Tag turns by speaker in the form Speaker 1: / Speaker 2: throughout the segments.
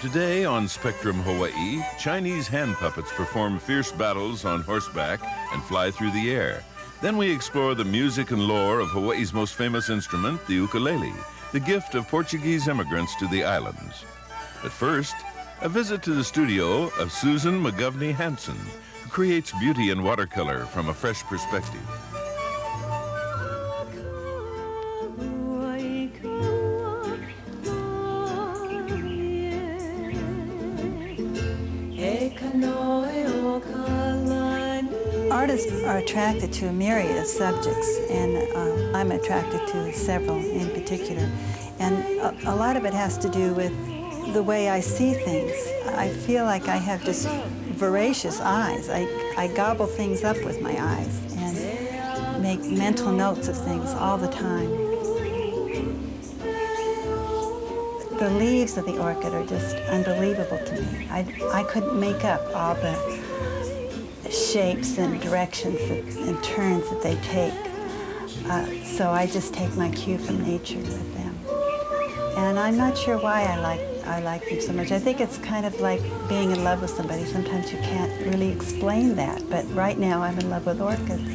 Speaker 1: Today on Spectrum Hawaii, Chinese hand puppets perform fierce battles on horseback and fly through the air. Then we explore the music and lore of Hawaii's most famous instrument, the ukulele, the gift of Portuguese immigrants to the islands. But first, a visit to the studio of Susan McGovney Hansen, who creates beauty in watercolor from a fresh perspective.
Speaker 2: Artists are attracted to a myriad of subjects, and I'm attracted to several in particular. And a lot of it has to do with the way I see things. I feel like I have just voracious eyes. I gobble things up with my eyes and make mental notes of things all the time. The leaves of the orchid are just unbelievable to me. I couldn't make up all the shapes and directions and turns that they take. So I just take my cue from nature with them. And I'm not sure why I like them so much. I think it's kind of like being in love with somebody. Sometimes you can't really explain that, but right now I'm in love with orchids.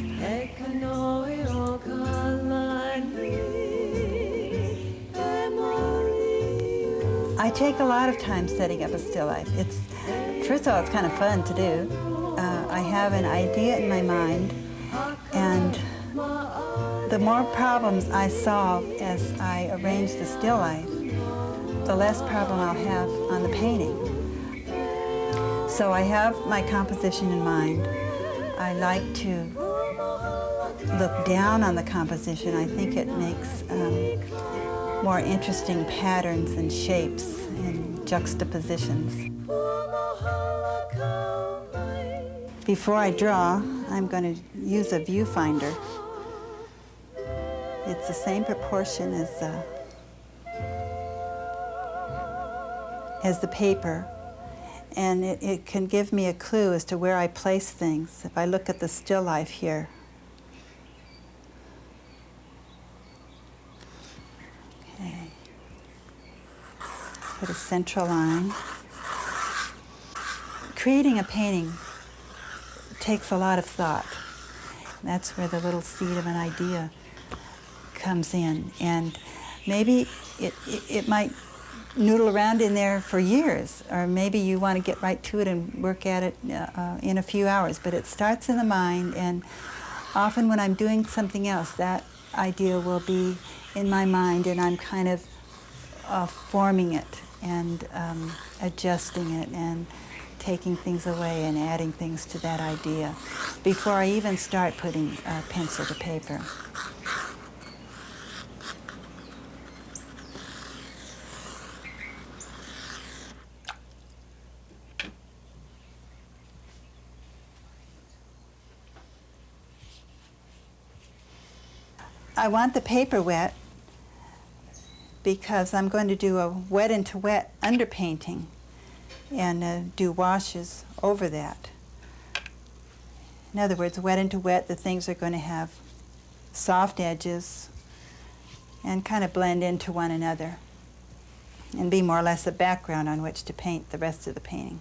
Speaker 2: I take a lot of time setting up a still life. First of all, it's kind of fun to do. I have an idea in my mind, and the more problems I solve as I arrange the still life, the less problem I'll have on the painting. So I have my composition in mind. I like to look down on the composition. I think it makes more interesting patterns and shapes and juxtapositions. Before I draw, I'm going to use a viewfinder. It's the same proportion as the paper, and it can give me a clue as to where I place things. If I look at the still life here, okay, put a central line. Creating a painting takes a lot of thought. That's where the little seed of an idea comes in, and maybe it might noodle around in there for years, or maybe you want to get right to it and work at it in a few hours, but it starts in the mind, and often when I'm doing something else, that idea will be in my mind, and I'm kind of forming it and adjusting it and taking things away and adding things to that idea before I even start putting pencil to paper. I want the paper wet because I'm going to do a wet into wet underpainting and do washes over that. In other words, wet into wet, the things are going to have soft edges and kind of blend into one another and be more or less a background on which to paint the rest of the painting.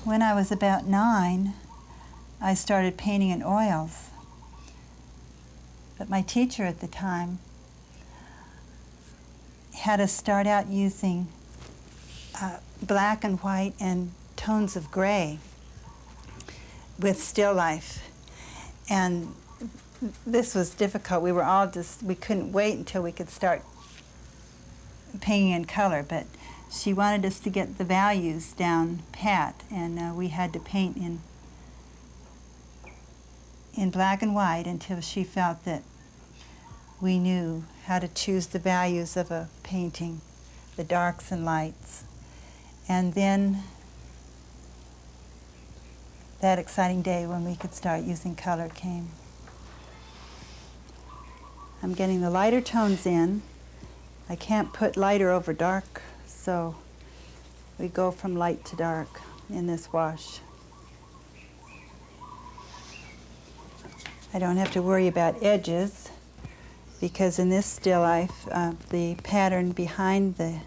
Speaker 2: When I was about 9, I started painting in oils. But my teacher at the time had us start out using black and white and tones of gray with still life. And this was difficult. We were all we couldn't wait until we could start painting in color, but she wanted us to get the values down pat, and we had to paint in black and white until she felt that we knew how to choose the values of a painting, the darks and lights. And then that exciting day when we could start using color came. I'm getting the lighter tones in. I can't put lighter over dark, so we go from light to dark in this wash. I don't have to worry about edges because in this still life, the pattern behind the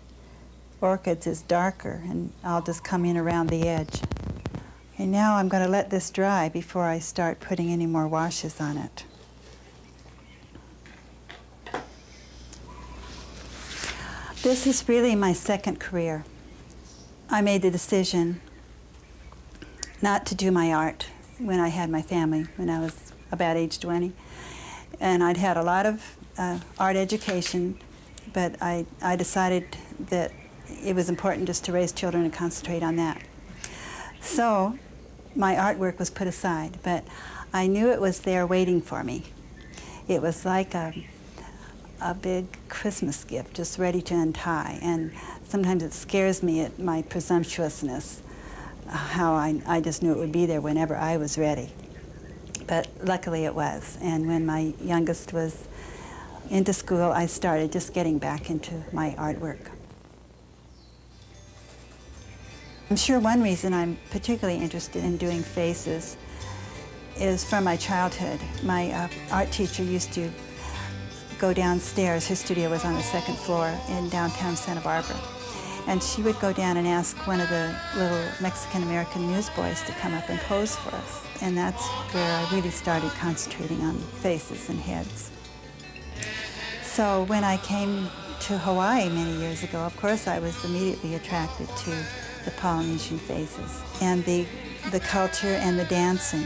Speaker 2: orchids is darker, and I'll just come in around the edge. And now I'm going to let this dry before I start putting any more washes on it. This is really my second career. I made the decision not to do my art when I had my family, when I was about age 20. And I'd had a lot of art education, but I decided that it was important just to raise children and concentrate on that. So my artwork was put aside, but I knew it was there waiting for me. It was like a big Christmas gift, just ready to untie. And sometimes it scares me at my presumptuousness, how I just knew it would be there whenever I was ready. But luckily it was. And when my youngest was into school, I started just getting back into my artwork. I'm sure one reason I'm particularly interested in doing faces is from my childhood. My art teacher used to go downstairs. Her studio was on the second floor in downtown Santa Barbara. And she would go down and ask one of the little Mexican-American newsboys to come up and pose for us. And that's where I really started concentrating on faces and heads. So when I came to Hawaii many years ago, of course I was immediately attracted to the Polynesian faces and the culture and the dancing.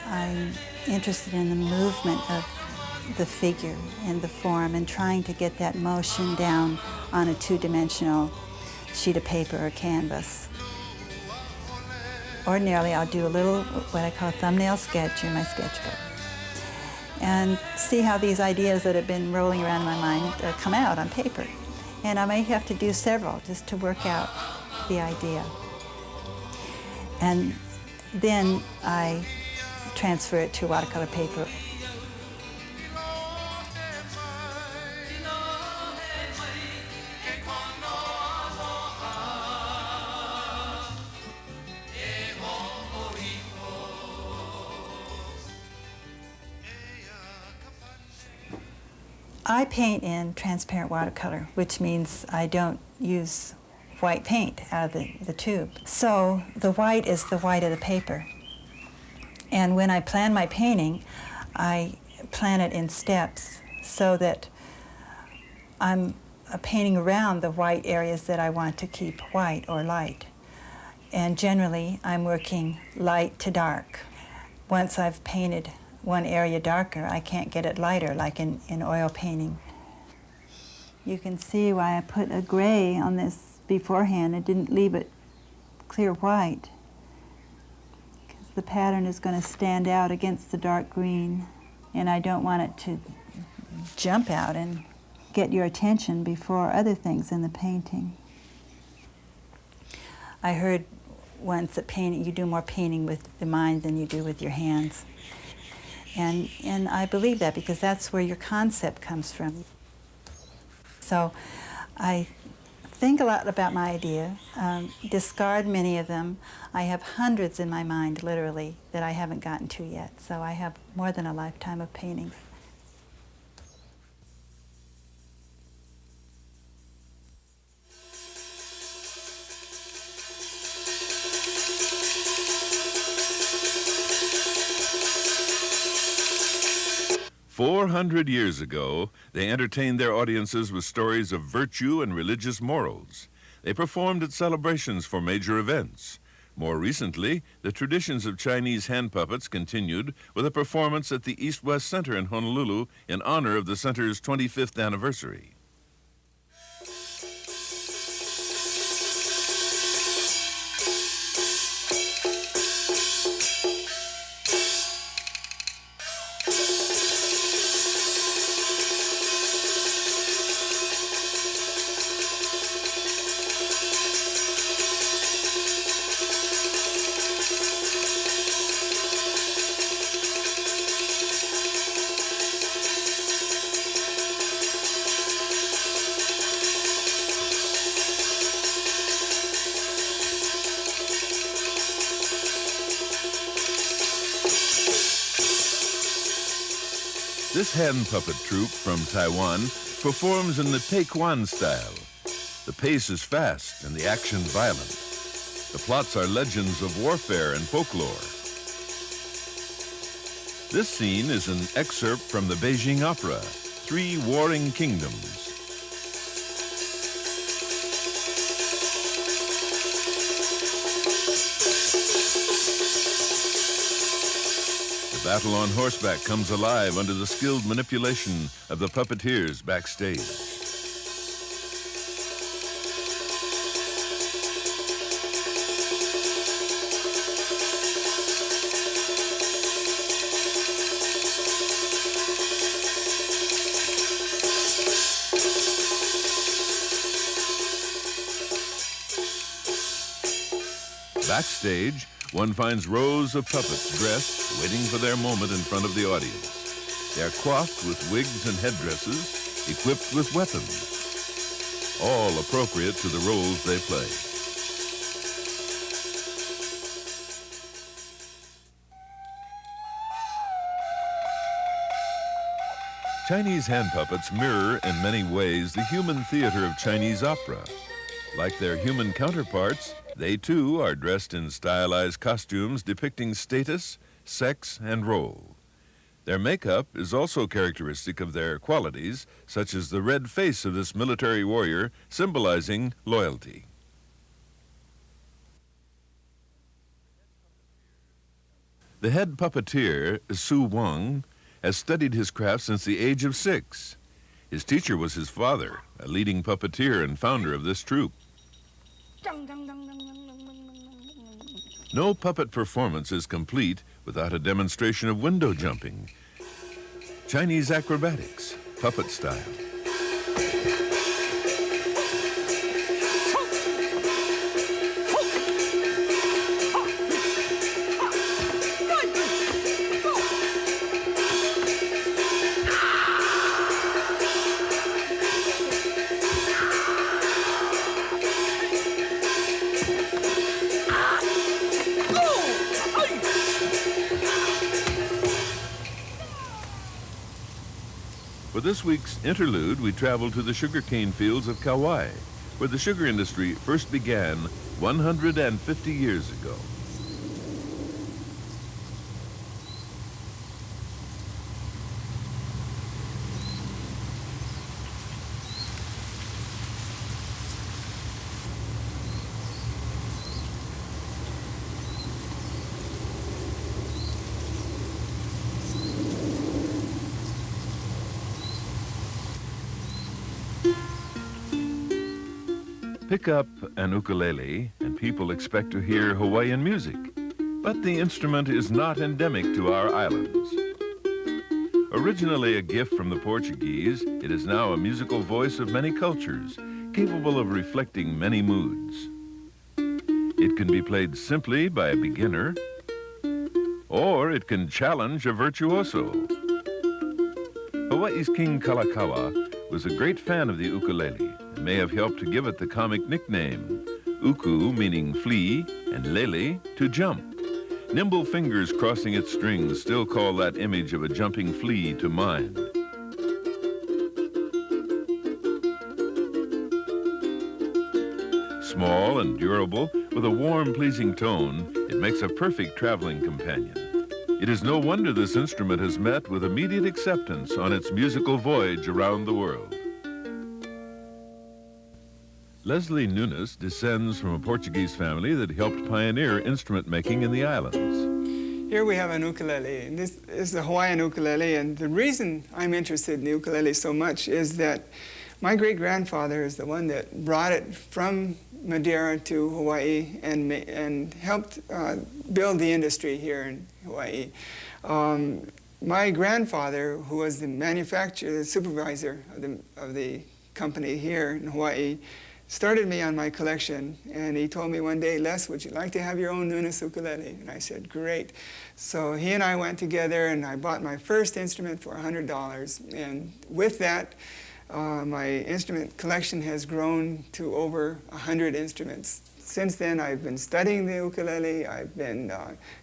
Speaker 2: I'm interested in the movement of the figure and the form and trying to get that motion down on a two-dimensional sheet of paper or canvas. Ordinarily, I'll do a little, what I call a thumbnail sketch in my sketchbook and see how these ideas that have been rolling around in my mind come out on paper. And I may have to do several just to work out the idea. And then I transfer it to watercolor paper. I paint in transparent watercolor, which means I don't use white paint out of the tube. So the white is the white of the paper. And when I plan my painting, I plan it in steps so that I'm painting around the white areas that I want to keep white or light. And generally, I'm working light to dark. Once I've painted one area darker, I can't get it lighter, like in oil painting. You can see why I put a gray on this beforehand. I didn't leave it clear white, because the pattern is going to stand out against the dark green, and I don't want it to jump out and get your attention before other things in the painting. I heard once that painting, you do more painting with the mind than you do with your hands. And I believe that because that's where your concept comes from. So I think a lot about my idea, discard many of them. I have hundreds in my mind, literally, that I haven't gotten to yet. So I have more than a lifetime of paintings.
Speaker 1: "400 years ago, they entertained their audiences with stories of virtue and religious morals. They performed at celebrations for major events. More recently, the traditions of Chinese hand puppets continued with a performance at the East-West Center in Honolulu in honor of the center's 25th anniversary. This hand puppet troupe from Taiwan performs in the Taekwon style. The pace is fast and the action violent. The plots are legends of warfare and folklore. This scene is an excerpt from the Beijing opera, Three Warring Kingdoms. The battle on horseback comes alive under the skilled manipulation of the puppeteers backstage. Backstage, one finds rows of puppets dressed, waiting for their moment in front of the audience. They are coiffed with wigs and headdresses, equipped with weapons, all appropriate to the roles they play. Chinese hand puppets mirror in many ways the human theater of Chinese opera. Like their human counterparts, they too are dressed in stylized costumes depicting status, sex, and role. Their makeup is also characteristic of their qualities, such as the red face of this military warrior symbolizing loyalty. The head puppeteer, Su Wang, has studied his craft since the age of 6. His teacher was his father, a leading puppeteer and founder of this troupe. No puppet performance is complete without a demonstration of window jumping. Chinese acrobatics, puppet style. For this week's interlude, we travel to the sugarcane fields of Kauai, where the sugar industry first began 150 years ago. Pick up an ukulele and people expect to hear Hawaiian music, but the instrument is not endemic to our islands. Originally a gift from the Portuguese, it is now a musical voice of many cultures, capable of reflecting many moods. It can be played simply by a beginner, or it can challenge a virtuoso. Hawaii's King Kalakaua was a great fan of the ukulele and may have helped to give it the comic nickname, uku meaning flea and lele to jump. Nimble fingers crossing its strings still call that image of a jumping flea to mind. Small and durable, with a warm, pleasing tone, it makes a perfect traveling companion. It is no wonder this instrument has met with immediate acceptance on its musical voyage around the world. Leslie Nunes descends from a Portuguese family that helped pioneer instrument making in the islands.
Speaker 3: Here we have an ukulele, and this is the Hawaiian ukulele, and the reason I'm interested in the ukulele so much is that my great-grandfather is the one that brought it from Madeira to Hawaii and helped build the industry here in Hawaii. My grandfather, who was the manufacturer, the supervisor of the company here in Hawaii, started me on my collection, and he told me one day, "Les, would you like to have your own Nunes ukulele?" And I said, "Great." So he and I went together, and I bought my first instrument for $100. And with that, my instrument collection has grown to over 100 instruments. Since then, I've been studying the ukulele, I've been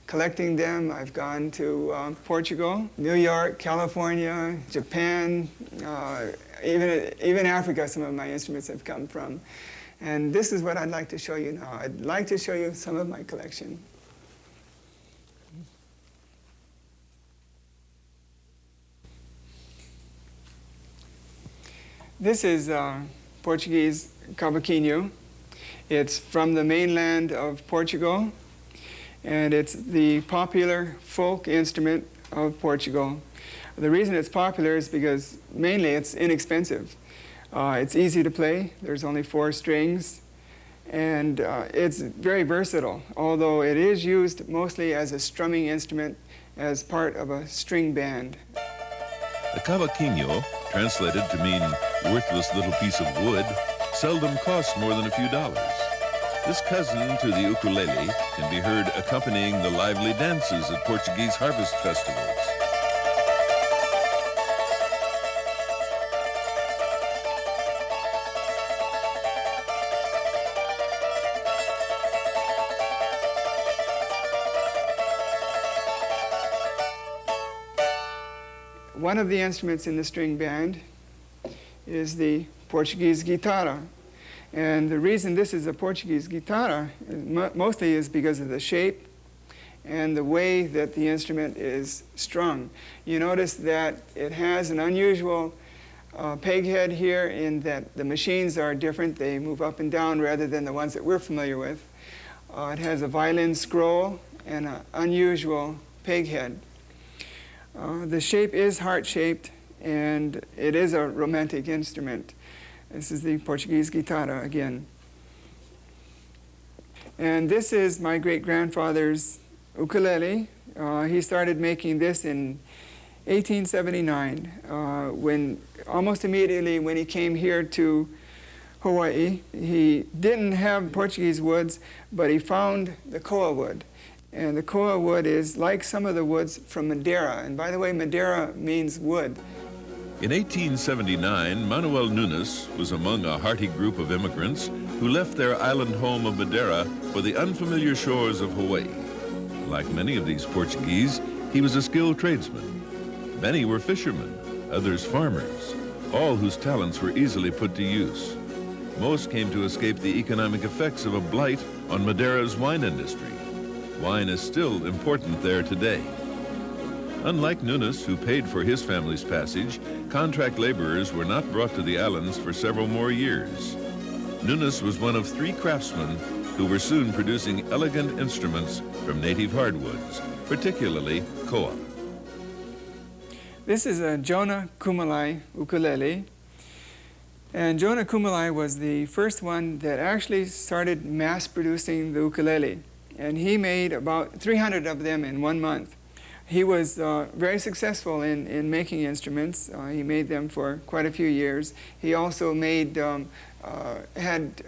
Speaker 3: collecting them. I've gone to Portugal, New York, California, Japan, even Africa, some of my instruments have come from. And this is what I'd like to show you now. I'd like to show you some of my collection. This is Portuguese cavaquinho. It's from the mainland of Portugal, and it's the popular folk instrument of Portugal. The reason it's popular is because mainly it's inexpensive. It's easy to play. There's only 4 strings, and it's very versatile, although it is used mostly as a strumming instrument as part of a string band.
Speaker 1: A cavaquinho, translated to mean worthless little piece of wood, seldom costs more than a few dollars. This cousin to the ukulele can be heard accompanying the lively dances at Portuguese harvest festivals.
Speaker 3: One of the instruments in the string band is the Portuguese guitarra. And the reason this is a Portuguese guitarra mostly is because of the shape and the way that the instrument is strung. You notice that it has an unusual peg head here in that the machines are different. They move up and down rather than the ones that we're familiar with. It has a violin scroll and an unusual peg head. The shape is heart-shaped, and it is a romantic instrument. This is the Portuguese guitarra again. And this is my great-grandfather's ukulele. He started making this in 1879, when almost immediately when he came here to Hawaii. He didn't have Portuguese woods, but he found the koa wood. And the koa wood is like some of the woods from Madeira. And by the way, Madeira means wood.
Speaker 1: In 1879, Manuel Nunes was among a hearty group of immigrants who left their island home of Madeira for the unfamiliar shores of Hawaii. Like many of these Portuguese, he was a skilled tradesman. Many were fishermen, others farmers, all whose talents were easily put to use. Most came to escape the economic effects of a blight on Madeira's wine industry. Wine is still important there today. Unlike Nunes, who paid for his family's passage, contract laborers were not brought to the islands for several more years. Nunes was one of 3 craftsmen who were soon producing elegant instruments from native hardwoods, particularly koa.
Speaker 3: This is a Jonah Kumalai ukulele. And Jonah Kumalai was the first one that actually started mass producing the ukulele. And he made about 300 of them in 1 month. He was very successful in making instruments. He made them for quite a few years. He also had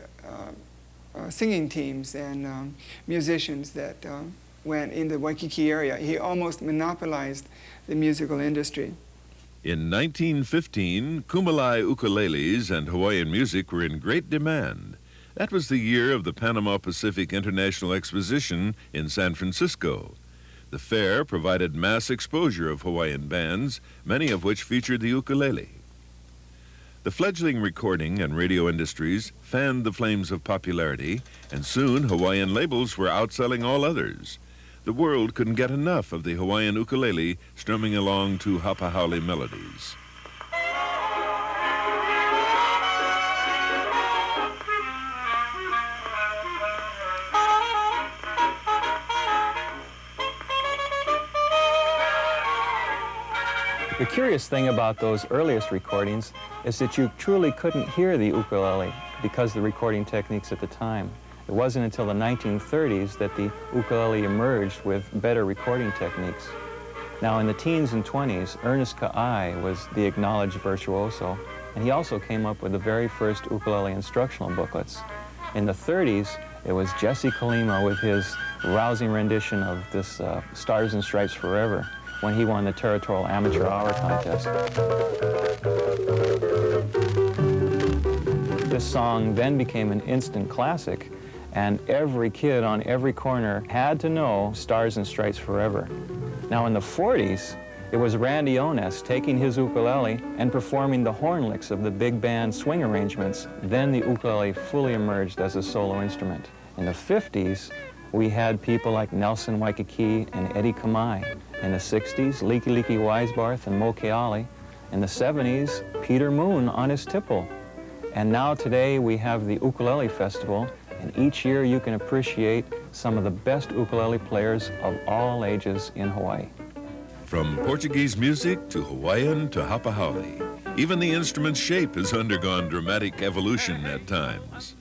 Speaker 3: singing teams and musicians that went in the Waikiki area. He almost monopolized the musical industry.
Speaker 1: In 1915, Kumalai ukuleles and Hawaiian music were in great demand. That was the year of the Panama Pacific International Exposition in San Francisco. The fair provided mass exposure of Hawaiian bands, many of which featured the ukulele. The fledgling recording and radio industries fanned the flames of popularity, and soon Hawaiian labels were outselling all others. The world couldn't get enough of the Hawaiian ukulele strumming along to hapahaole melodies.
Speaker 4: The curious thing about those earliest recordings is that you truly couldn't hear the ukulele because of the recording techniques at the time. It wasn't until the 1930s that the ukulele emerged with better recording techniques. Now, in the teens and 20s, Ernest Ka'ai was the acknowledged virtuoso, and he also came up with the very first ukulele instructional booklets. In the 30s, it was Jesse Kalima with his rousing rendition of this Stars and Stripes Forever when he won the Territorial Amateur Hour Contest. This song then became an instant classic, and every kid on every corner had to know Stars and Stripes Forever. Now in the 40s, it was Randy Oness taking his ukulele and performing the horn licks of the big band swing arrangements. Then the ukulele fully emerged as a solo instrument. In the 50s, we had people like Nelson Waikiki and Eddie Kamai. In the 60s, Leaky Leaky Weisbarth and Mo Keali. In the 70s, Peter Moon on his tipple. And now today we have the Ukulele Festival, and each year you can appreciate some of the best ukulele players of all ages in Hawaii.
Speaker 1: From Portuguese music to Hawaiian to Hapahaole, even the instrument's shape has undergone dramatic evolution at times.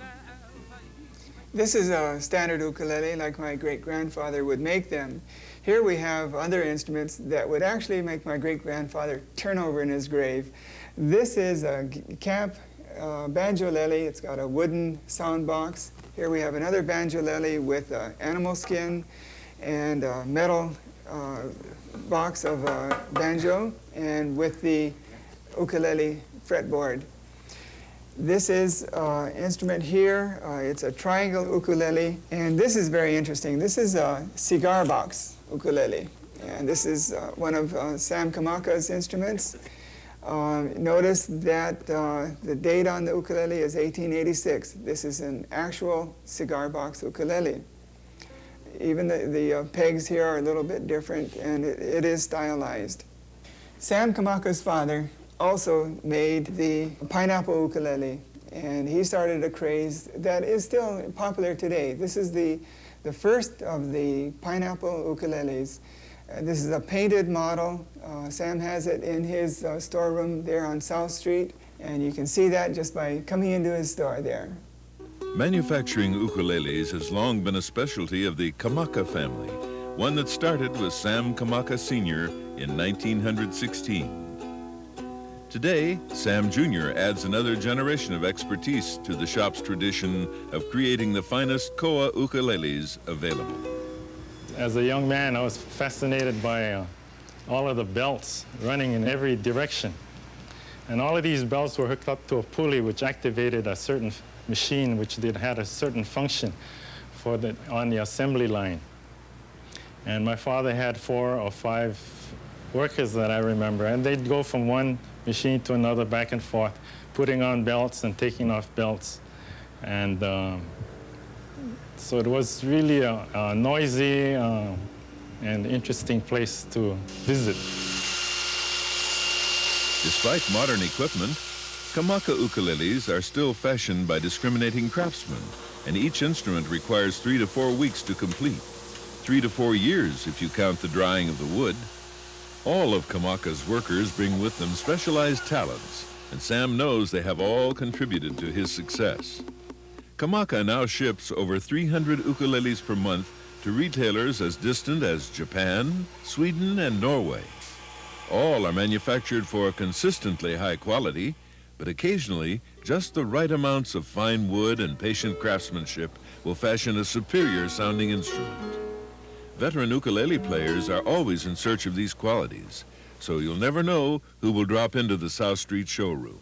Speaker 3: This is a standard ukulele like my great-grandfather would make them. Here we have other instruments that would actually make my great-grandfather turn over in his grave. This is a camp banjolele. It's got a wooden sound box. Here we have another banjolele with animal skin and a metal box of banjo, and with the ukulele fretboard. This is an instrument here. It's a triangle ukulele, and this is very interesting. This is a cigar box ukulele, and this is one of Sam Kamaka's instruments. Notice that the date on the ukulele is 1886. This is an actual cigar box ukulele. Even the pegs here are a little bit different, and it is stylized. Sam Kamaka's father also made the pineapple ukulele, and he started a craze that is still popular today. This is the first of the pineapple ukuleles. This is a painted model. Sam has it in his storeroom there on South Street, and you can see that just by coming into his store there.
Speaker 1: Manufacturing ukuleles has long been a specialty of the Kamaka family, one that started with Sam Kamaka Sr. in 1916. Today, Sam Jr. adds another generation of expertise to the shop's tradition of creating the finest koa ukuleles available.
Speaker 5: As a young man, I was fascinated by all of the belts running in every direction. And all of these belts were hooked up to a pulley which activated a certain machine which had a certain function on the assembly line. And my father had 4 or 5 workers that I remember, and they'd go from one machine to another, back and forth, putting on belts and taking off belts. And so it was really a noisy and interesting place to visit.
Speaker 1: Despite modern equipment, Kamaka ukuleles are still fashioned by discriminating craftsmen, and each instrument requires 3 to 4 weeks to complete. 3 to 4 years if you count the drying of the wood. All of Kamaka's workers bring with them specialized talents, and Sam knows they have all contributed to his success. Kamaka now ships over 300 ukuleles per month to retailers as distant as Japan, Sweden, and Norway. All are manufactured for consistently high quality, but occasionally just the right amounts of fine wood and patient craftsmanship will fashion a superior sounding instrument. Veteran ukulele players are always in search of these qualities, so you'll never know who will drop into the South Street showroom.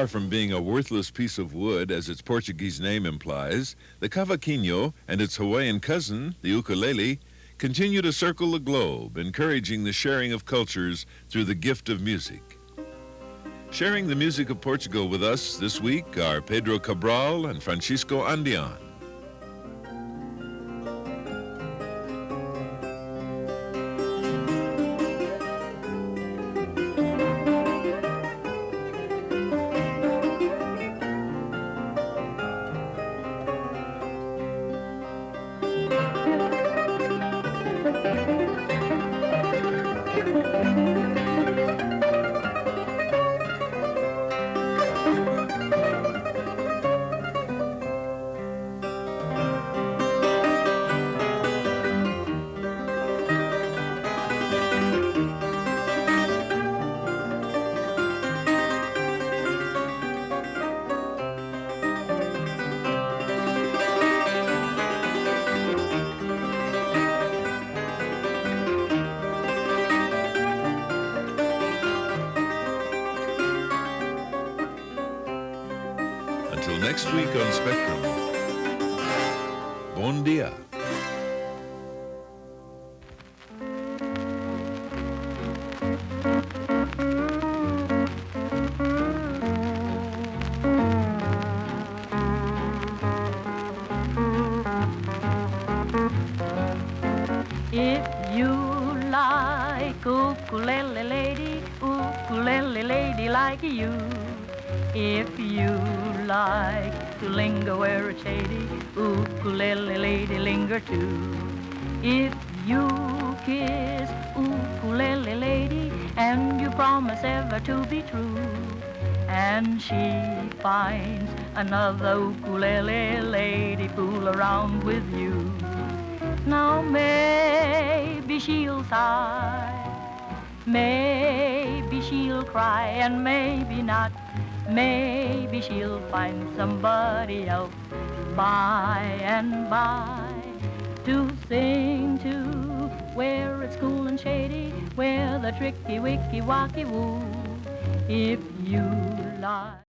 Speaker 1: Far from being a worthless piece of wood, as its Portuguese name implies, the cavaquinho and its Hawaiian cousin, the ukulele, continue to circle the globe, encouraging the sharing of cultures through the gift of music. Sharing the music of Portugal with us this week are Pedro Cabral and Francisco Andian. Until next week on Spectrum, bon dia.
Speaker 6: If you like ukulele lady like you. If you like to linger where it's shady, ukulele lady linger too. If you kiss ukulele lady and you promise ever to be true, and she finds another ukulele lady fool around with you, now maybe she'll sigh, maybe she'll cry, and maybe not. Maybe she'll find somebody else by and by to sing to, where it's cool and shady, where the tricky wicky wacky woo. If you like